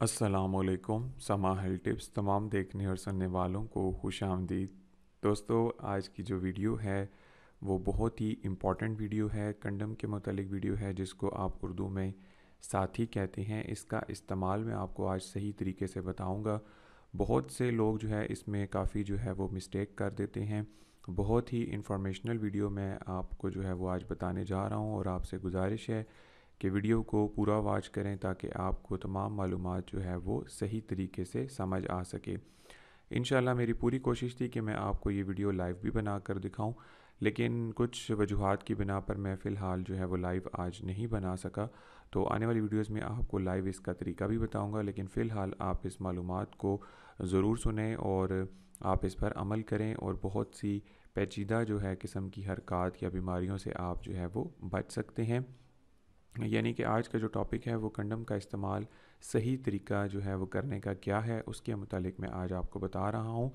अस्सलामुअलैकुम। समा health tips तमाम देखने और सुनने वालों को खुश आमदीद। दोस्तों, आज की जो वीडियो है वो बहुत ही इम्पॉर्टेंट वीडियो है। कंडम के मुतालिक वीडियो है जिसको आप उर्दू में साथी कहते हैं। इसका इस्तेमाल मैं आपको आज सही तरीके से बताऊंगा। बहुत से लोग जो है इसमें काफ़ी जो है वो मिस्टेक कर देते हैं। बहुत ही इंफॉर्मेशनल वीडियो मैं आपको जो है वो आज बताने जा रहा हूँ और आपसे गुजारिश है कि वीडियो को पूरा वॉच करें ताकि आपको तमाम मालूमात जो है वो सही तरीके से समझ आ सके। इंशाल्लाह मेरी पूरी कोशिश थी कि मैं आपको ये वीडियो लाइव भी बना कर दिखाऊं, लेकिन कुछ वजूहात की बिना पर मैं फ़िलहाल जो है वो लाइव आज नहीं बना सका। तो आने वाली वीडियोस में आपको लाइव इसका तरीका भी बताऊंगा, लेकिन फ़िलहाल आप इस मालूमात को ज़रूर सुनें और आप इस पर अमल करें और बहुत सी पेचीदा जो है किस्म की हरकत या बीमारियों से आप जो है वो बच सकते हैं। यानी कि आज का जो टॉपिक है वो कंडम का इस्तेमाल सही तरीका जो है वो करने का क्या है, उसके मुतालिक मैं आज आपको बता रहा हूँ।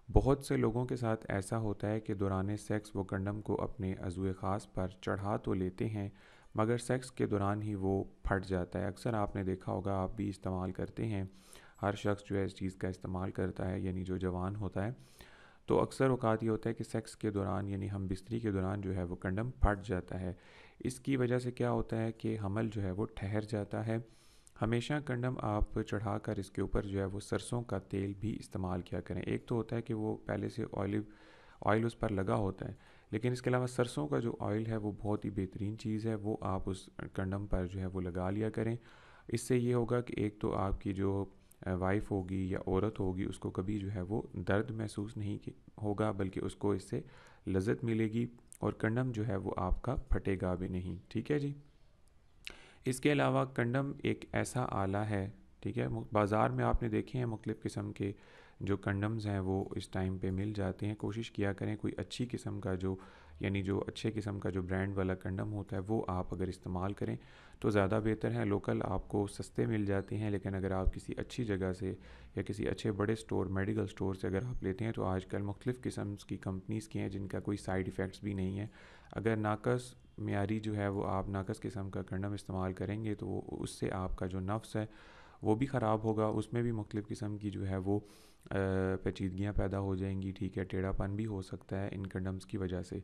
बहुत से लोगों के साथ ऐसा होता है कि दौरान सेक्स वो कंडम को अपने अज़ुए ख़ास पर चढ़ा तो लेते हैं, मगर सेक्स के दौरान ही वो फट जाता है। अक्सर आपने देखा होगा, आप भी इस्तेमाल करते हैं। हर शख्स जो है इस चीज़ का इस्तेमाल करता है, यानी जो जवान होता है। तो अक्सर औक़ात ये होता है कि सेक्स के दौरान यानी हम बिस्तरी के दौरान जो है वो कंडम फट जाता है। इसकी वजह से क्या होता है कि हमल जो है वो ठहर जाता है। हमेशा कंडम आप चढ़ा कर इसके ऊपर जो है वो सरसों का तेल भी इस्तेमाल किया करें। एक तो होता है कि वो पहले से ऑयल उस पर लगा होता है, लेकिन इसके अलावा सरसों का जो ऑयल है वो बहुत ही बेहतरीन चीज़ है, वो आप उस कंडम पर जो है वो लगा लिया करें। इससे ये होगा कि एक तो आपकी जो वाइफ होगी या औरत होगी उसको कभी जो है वो दर्द महसूस नहीं होगा, बल्कि उसको इससे लज़्ज़त मिलेगी और कंडम जो है वो आपका फटेगा भी नहीं। ठीक है जी। इसके अलावा कंडम एक ऐसा आला है, ठीक है, बाज़ार में आपने देखे हैं मुख्तलिफ़ किस्म के जो कंडम्स हैं वो इस टाइम पे मिल जाते हैं। कोशिश किया करें कोई अच्छी किस्म का जो यानी जो अच्छे किस्म का जो ब्रांड वाला कंडम होता है वो आप अगर इस्तेमाल करें तो ज़्यादा बेहतर है। लोकल आपको सस्ते मिल जाते हैं, लेकिन अगर आप किसी अच्छी जगह से या किसी अच्छे बड़े स्टोर मेडिकल स्टोर से अगर आप लेते हैं तो आजकल मुख्तलिफ़ किस्म की कंपनीज़ की हैं जिनका कोई साइड इफ़ेक्ट्स भी नहीं है। अगर नाकस मियारी जो है वो आप नाकस किस्म का कंडम इस्तेमाल करेंगे तो वो उससे आपका जो नफ्स है वो भी ख़राब होगा। उसमें भी मुख्तलिफ़ किस्म की जो है वो पेचीदगियाँ पैदा हो जाएंगी। ठीक है, टेढ़ापन भी हो सकता है इन कंडम्स की वजह से।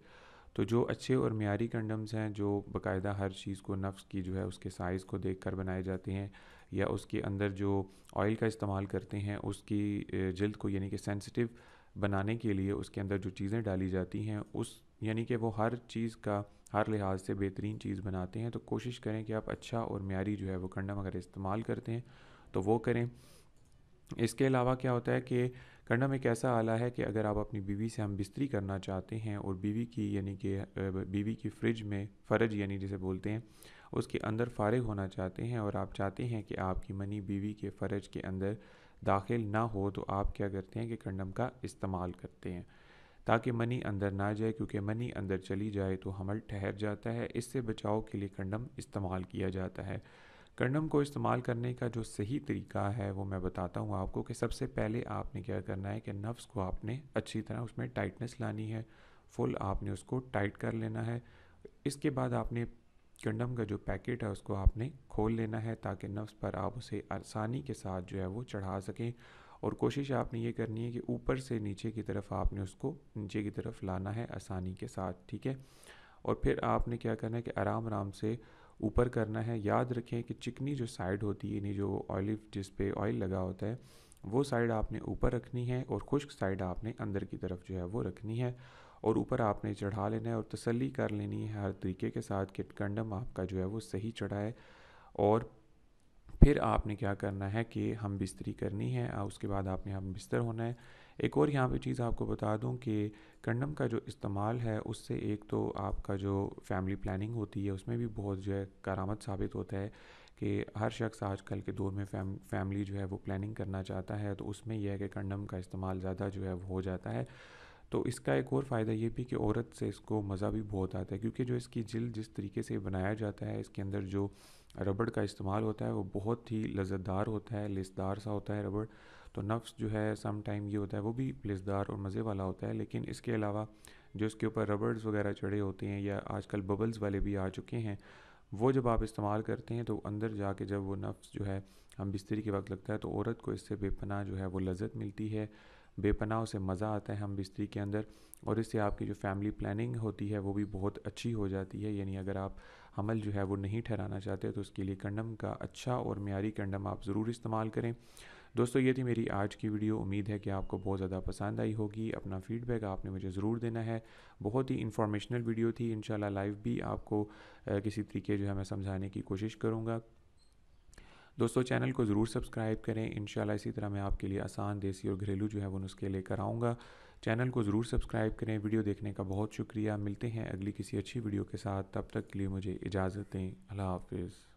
तो जो अच्छे और मियारी कंडम्स हैं जो बाकायदा हर चीज़ को नफ्स की जो है उसके साइज़ को देख कर बनाए जाते हैं, या उसके अंदर जो ऑयल का इस्तेमाल करते हैं उसकी जल्द को यानी कि सेंसिटिव बनाने के लिए उसके अंदर जो चीज़ें डाली जाती हैं उस यानी कि वो हर चीज़ का हर लिहाज से बेहतरीन चीज़ बनाते हैं। तो कोशिश करें कि आप अच्छा और मियारी जो है वो कंडम अगर इस्तेमाल करते हैं तो वो करें। इसके अलावा क्या होता है कि कंडम एक ऐसा आला है कि अगर आप अपनी बीवी से हम बिस्तरी करना चाहते हैं और बीवी की यानी कि बीवी की फ्रिज में फ़रज यानी जिसे बोलते हैं उसके अंदर फ़ारिग होना चाहते हैं और आप चाहते हैं कि आपकी मनी बीवी के फ़रज के अंदर दाखिल ना हो, तो आप क्या करते हैं कि कंडम का इस्तेमाल करते हैं ताकि मनी अंदर ना जाए, क्योंकि मनी अंदर चली जाए तो हमल ठहर जाता है। इससे बचाव के लिए कंडम इस्तेमाल किया जाता है। कंडम को इस्तेमाल करने का जो सही तरीका है वो मैं बताता हूँ आपको कि सबसे पहले आपने क्या करना है कि नफ्स को आपने अच्छी तरह उसमें टाइटनेस लानी है, फुल आपने उसको टाइट कर लेना है। इसके बाद आपने कंडम का जो पैकेट है उसको आपने खोल लेना है ताकि नफ्स पर आप उसे आसानी के साथ जो है वो चढ़ा सकें। और कोशिश आपने ये करनी है कि ऊपर से नीचे की तरफ आपने उसको नीचे की तरफ लाना है आसानी के साथ। ठीक है, और फिर आपने क्या करना है कि आराम आराम से ऊपर करना है। याद रखें कि चिकनी जो साइड होती है यानी जो ऑलिव जिस पे ऑयल लगा होता है वो साइड आपने ऊपर रखनी है और खुश्क साइड आपने अंदर की तरफ जो है वो रखनी है, और ऊपर आपने चढ़ा लेना है और तसल्ली कर लेनी है हर तरीके के साथ कि कंडम आपका जो है वो सही चढ़ा है। और फिर आपने क्या करना है कि हम बिस्तरी करनी है, उसके बाद आपने हम बिस्तर होना है। एक और यहाँ पे चीज़ आपको बता दूँ कि कंडम का जो इस्तेमाल है उससे एक तो आपका जो फैमिली प्लानिंग होती है उसमें भी बहुत जो है कारामद साबित होता है कि हर शख्स आजकल के दौर में फैमिली जो है वो प्लानिंग करना चाहता है, तो उसमें यह है कि कंडम का इस्तेमाल ज़्यादा जो है वो हो जाता है। तो इसका एक और फ़ायदा ये भी कि औरत से इसको मज़ा भी बहुत आता है, क्योंकि जो इसकी जिल्द जिस तरीके से बनाया जाता है इसके अंदर जो रबड़ का इस्तेमाल होता है वो बहुत ही लज़्ज़तदार होता है, लेसदार सा होता है रबड़। तो नफ्स जो है सम टाइम ये होता है वो भी लेसदार और मज़े वाला होता है, लेकिन इसके अलावा जो इसके ऊपर रबर्स वगैरह चढ़े होते हैं या आजकल बबल्स वाले भी आ चुके हैं, वो जब आप इस्तेमाल करते हैं तो अंदर जाके जब वो नफ्स जो है हम बिस्तरी के वक्त लगता है तो औरत को इससे बेपनाह जो है वो लज़्ज़त मिलती है, बेपनाह उसे मज़ा आता है हम बिस्तरी के अंदर। और इससे आपकी जो फैमिली प्लानिंग होती है वो भी बहुत अच्छी हो जाती है। यानी अगर आप हमल जो है वो नहीं ठहराना चाहते तो उसके लिए कंडम का अच्छा और मियारी कंडम आप ज़रूर इस्तेमाल करें। दोस्तों ये थी मेरी आज की वीडियो। उम्मीद है कि आपको बहुत ज़्यादा पसंद आई होगी। अपना फ़ीडबैक आपने मुझे ज़रूर देना है। बहुत ही इन्फॉर्मेशनल वीडियो थी। इंशाल्लाह लाइव भी आपको किसी तरीके जो है मैं समझाने की कोशिश करूँगा। दोस्तों चैनल को ज़रूर सब्सक्राइब करें। इंशाल्लाह इसी तरह मैं आपके लिए आसान, देसी और घरेलू जो है वो नुस्खे लेकर आऊँगा। चैनल को ज़रूर सब्सक्राइब करें। वीडियो देखने का बहुत शुक्रिया। मिलते हैं अगली किसी अच्छी वीडियो के साथ। तब तक के लिए मुझे इजाज़त दें। अल्लाह हाफ़िज़।